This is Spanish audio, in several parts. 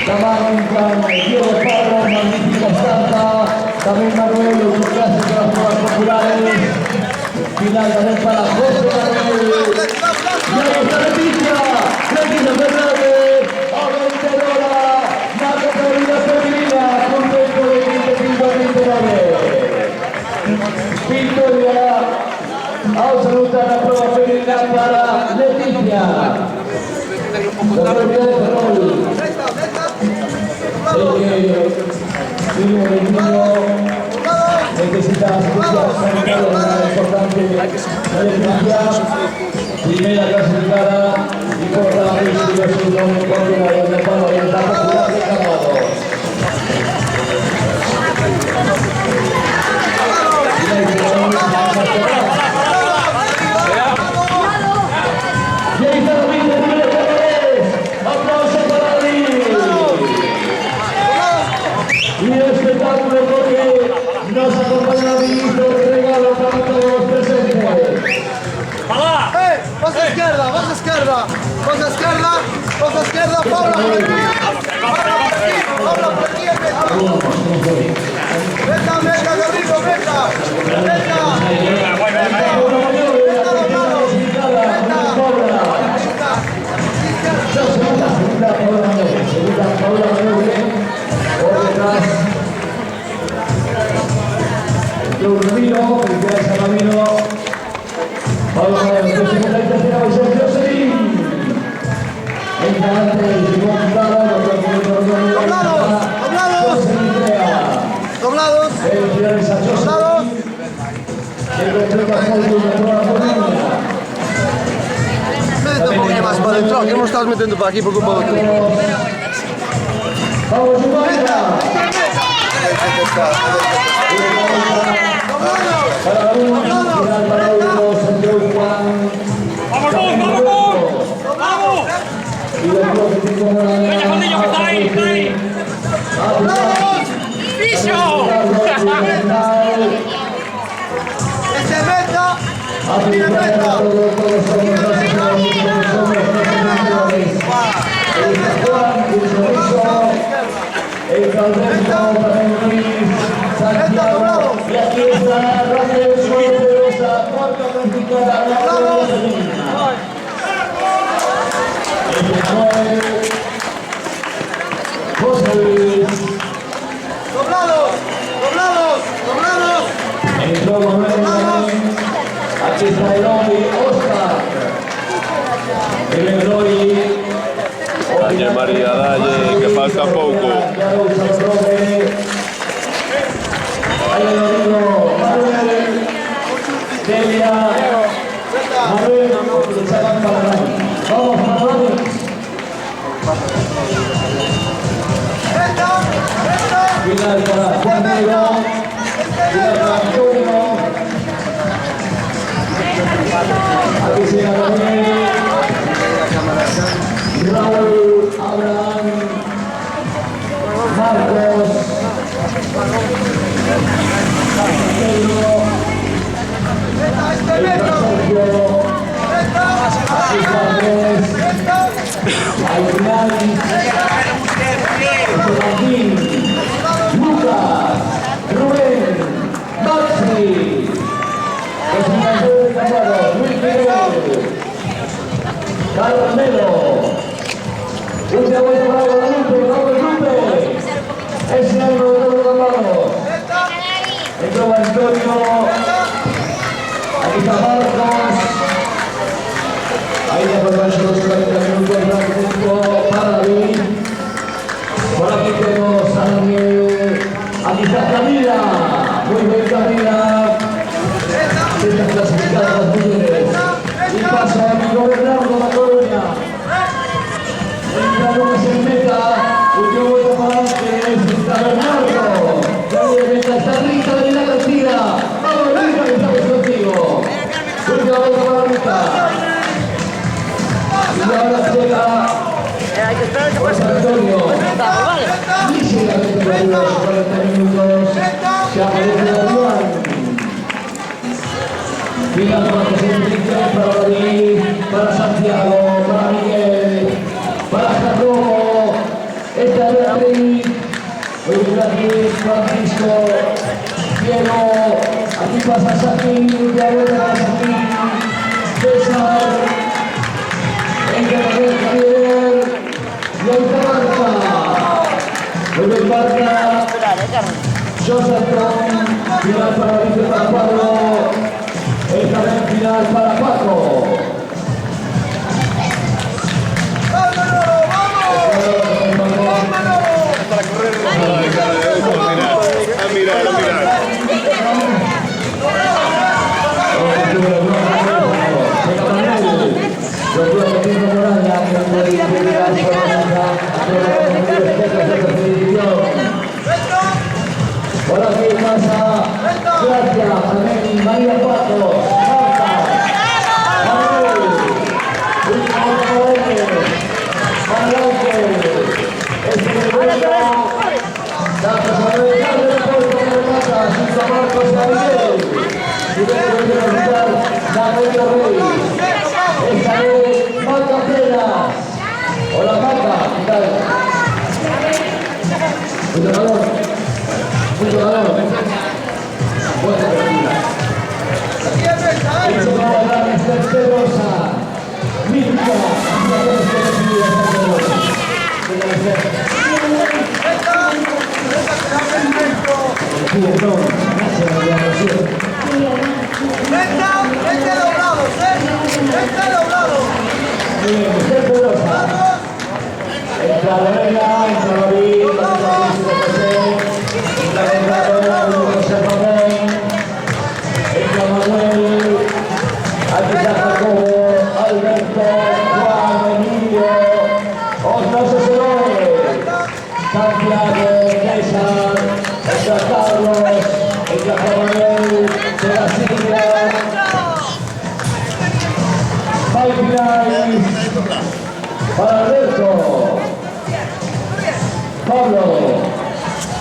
Tamarra, Diego Parro, magnífica estampa. También Manuel, en su clase de las pruebas populares. Final también para José Manuel. Y ahí está Leticia. Leticia Fernández. A vencedora. La categoría femenina. Con tiempo de 15:29. Victoria. Absoluta la prueba femenina para Leticia. La propiedad de Ferrol. Mínimo del niño necesita asistencia sanitaria importante. La Leticia, primera clasificada y por la distribución de Córdoba y el Palo y el Popular de Camado. Y ahí está la vida de Miguel Pérez. Aplauso para David. Y el espectáculo porque nos acompaña el ministro de regalo para todos los presentes. Vas a izquierda, vas a izquierda, vas a izquierda, vas a izquierda, Paula por aquí, Paula por aquí, Venga, venga, Garrido, venga, Ramiro, felicidades a Ramiro. Vamos a ver, segunda y tercera posición, Jocelyn. Entra antes, Simón Clara, doblados, felicidades a Jocelyn. Que completa foto de la prueba femenina. Métete un poquillo más para adentro, que no estás metiendo para aquí por culpa de ti. Vamos, Zubaira. Para uno, final para uno, Santiago Juan. ¡Vamos! Y después que tengo una... ¡Venga, Fandillo, que está ahí! ¡Está ahí! ¡Ficho! ¡Que se meta! ¡Tiene meta! El Calderón para el Luis Santiago. Y aquí está Rafael Suárez, cuarta clasificada. José Luis. ¡Doblados! ¡Doblados! ¡Doblados! Entró Manuel. Aquí está Eloy Oscar. El Eloy. Dalle, María, dalle, que falta poco. Ahí el amigo Manuel. Delia. Manuel, echaban para Dani. Vamos para Dani. Final para Juan Negro. Final para Antonio. Aquí se llama Daniel. Raúl, Abraham, Marcos, Pedro, Sergio, Andrés, Aguilar, Martín, Lucas, Rubén, Maxi, los senadores de Camaro, Luis Miguel, Carlos Melo. Última vuelta para Guadalupe, Guadalupe. Es el número de los Camaro. Entró Antonio. Aquí está Marcos. Ahí ya por los 40 minutos para David. Por aquí tenemos a Daniel. Aquí está Camila. Muy bien, Camila. Estas clasificadas las mujeres. Y pasa a mi gobernador La Coruña. Entra Lucas en meta. Última vuelta para adelante. Está Bernardo. Nadie meta. Está Rita de la Castilla. Vamos, Rita, que estamos contigo. Última vuelta para Rita. Y ahora llega José Antonio. Dice la temperatura de los 40 minutos. Se aparece la Juan. Final para David, para Santiago, para Miguel, para Jacobo. Esta Beatriz, Beatriz, Francisco, Diego, aquí pasa Saquín, ya vuelve a Saquín, César, Encarnación Javier, y ahorita Barca, Jonathan, final para Víctor Pablo, esta vez final para Paco. Por aquí pasa Gracia, Amén, María Pato, Marta, Manuel, hola Marta, ¿qué tal? Mucho calor. Mucho calor. Buena partida. Hecho para la Rosa. Mirka. Vente doblados, vente doblados. Entra Lorena, entra David, entra Manuel, aquí está Jacobo, Alberto, Juan, Emilio, Oscar Sosolone, Santiago, César, entra Carlos, entra Manuel, entra Silvia, final para Alberto, Pablo,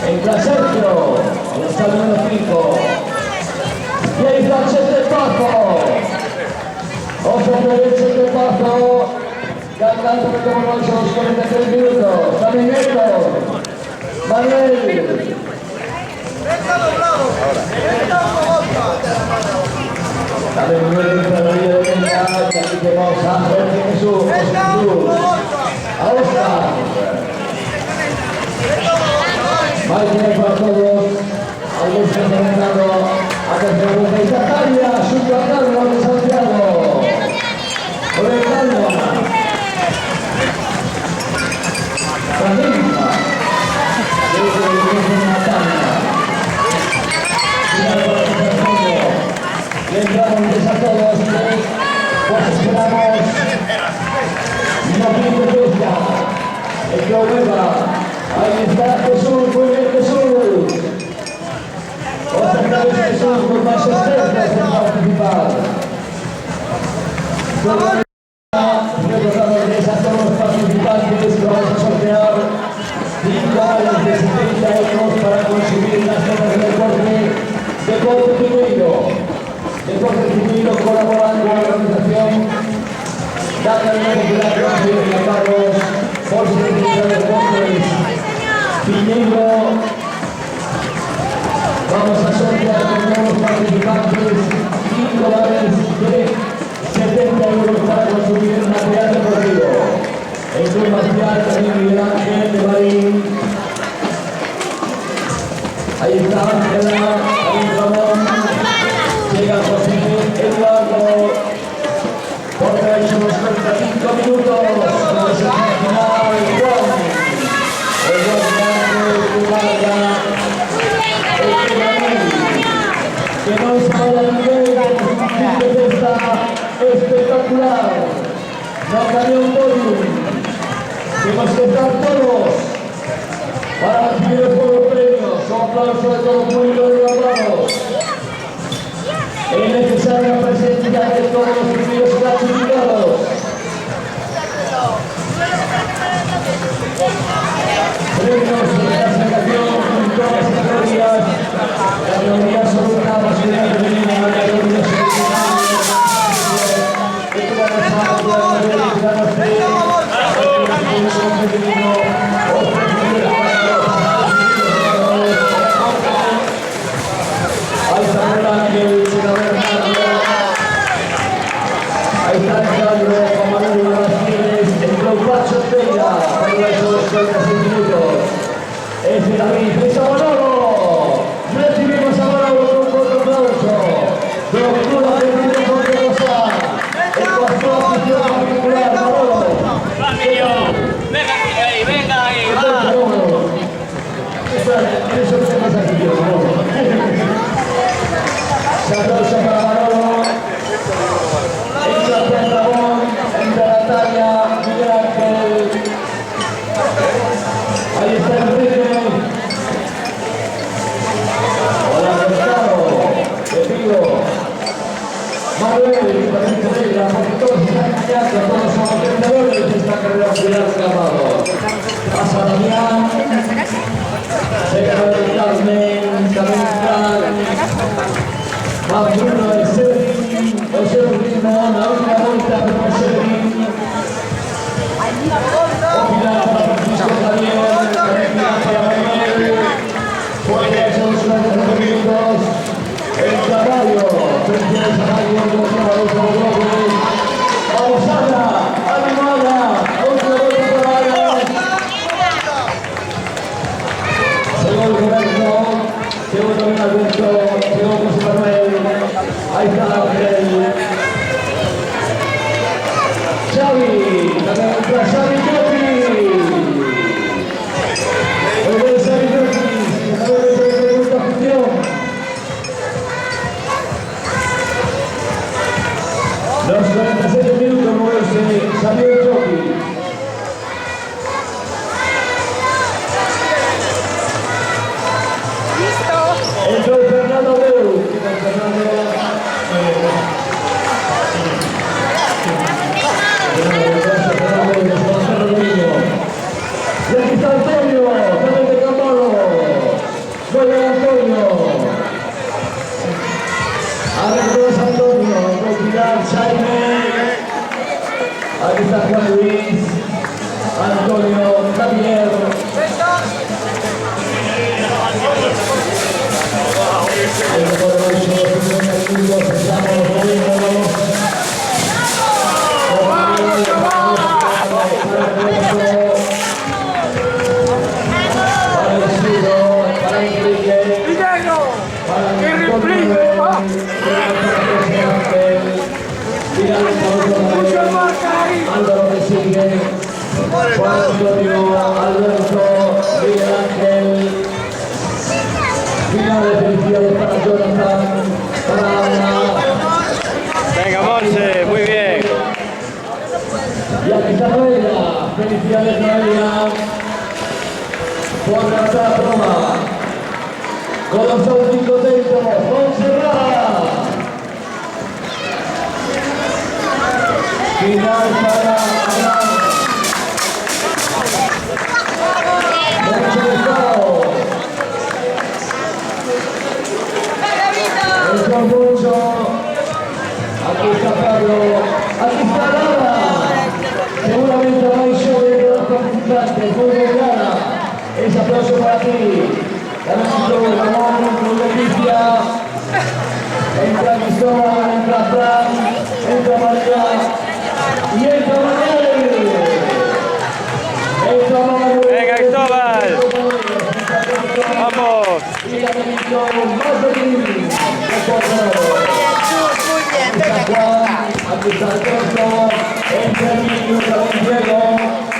entra Sergio, está el número 5, y ahí está Chete Pazo, otro derecho de Pazo, cantando como no hizo los 43 minutos, también Héctor, Manuel, Vente doblado. Vente también Manuel entra la vida de Venta, y aquí tenemos a Jorge Jesús, a Oscar, Michael para todos, Augusto Fernando, atención de Italia, Super Carlos de Santiago, por el Calma, Francisca, desde el de Natalia, final para Fernando, y entramos a todos, pues esperamos, no tiene fiesta, el que vuelva. Ahí está Jesús, muy bien Jesús. Otra vez Jesús con más estrellas en participar. Recordándoles a todos los participantes que vamos a sortear 5 vales de 70 euros para conseguir las zonas de deporte Piñeiro. Deporte Piñeiro colaborando con la organización Daniel Popular y Carlos por su de deportes. Piñeiro, vamos a sortear con todos los participantes 5 vales de 70 euros para consumir material deportivo. El club marcial también Miguel Ángel de Marín. Ahí está Ángela, ahí Ramón, llega José Eduardo, porque ha hecho los 35 minutos, para el final, Juan. Que no se vaya a nivel de defensa espectacular. No cayó un podium. Tenemos que estar todos para recibir los buenos premios. Un aplauso de todo el público de los lados. Es necesaria la presencia de todos los primeros clasificados. Premios de clasificación en todas las categorías. Categoría absoluta, masculina y femenina, categoría femenina. Pereira, por esos 36 minutos. Este David Fresa Manolo. Recibimos ahora un fuerte aplauso. Doctora de Tiempo de Rosa. El pastor oficial particular, Manolo. Va, niño. Venga ahí, va. Eso que pasa aquí, Manolo. Se aplauso para Manolo. Entra el Ramón, entra Natalia, Miguel Ángel. Ahí está Enrique. Hola, Gustavo. Te pido. Manuel, Francisco Negra, porque todos están engañando, todos somos vendedores de esta carrera oficial grabado. Pasa Damián. Llega el Carmen, Carmen. Va Bruno, el Severin, José Ritmo, la última vuelta de Severin. Opinar para Francisco Javier, Opinar para Manuel. Fuera esos 40 minutos. El caballo, frente al caballo, los caballos de los globos. Vamos, Ana, animada, última vuelta para Ana. Llegó el gobierno, llegó también Alberto, llegó José Manuel. Ahí está Ángel. Xavi, también entra Xavi Joki. Muy bien Xavi Joki, a ver de esta afición. Los 47 minutos moverse Xavi Joki. Entró Fernando Beu. Y aquí está Antonio, también de Campano. Juega Antonio. Arreglos Antonio, con Pilar Jaime. Aquí está Juan Luis. Antonio, Javier. El poderoso, estamos moviéndonos. Para el Suro, para Enrique, para Antonio, Álvaro que sigue, Juan Antonio, Alberto, Miguel Ángel. Final de felicidades para Jonathan, para Ana. Venga, Monse, muy bien. Y aquí está Noelia. Felicidades, Noelia, por ganar la broma. Con los autos contentos, Montserrat. Final para Abraham. Mucho gustado. Entró mucho. Aquí está Pablo. Aquí está Lara. Seguramente no hay show de los participantes. Muy bien, Lara. Ese aplauso para ti. Ganando Ramón, con Leticia. Entra Cristóbal, entra Fran, entra María. Y entra Manuel. Entra Manuel. Venga, Cristóbal. Vamos. Y la bendición más feliz. Muy bien, venga, Aquí está el Alberto, entra el niño, también Diego.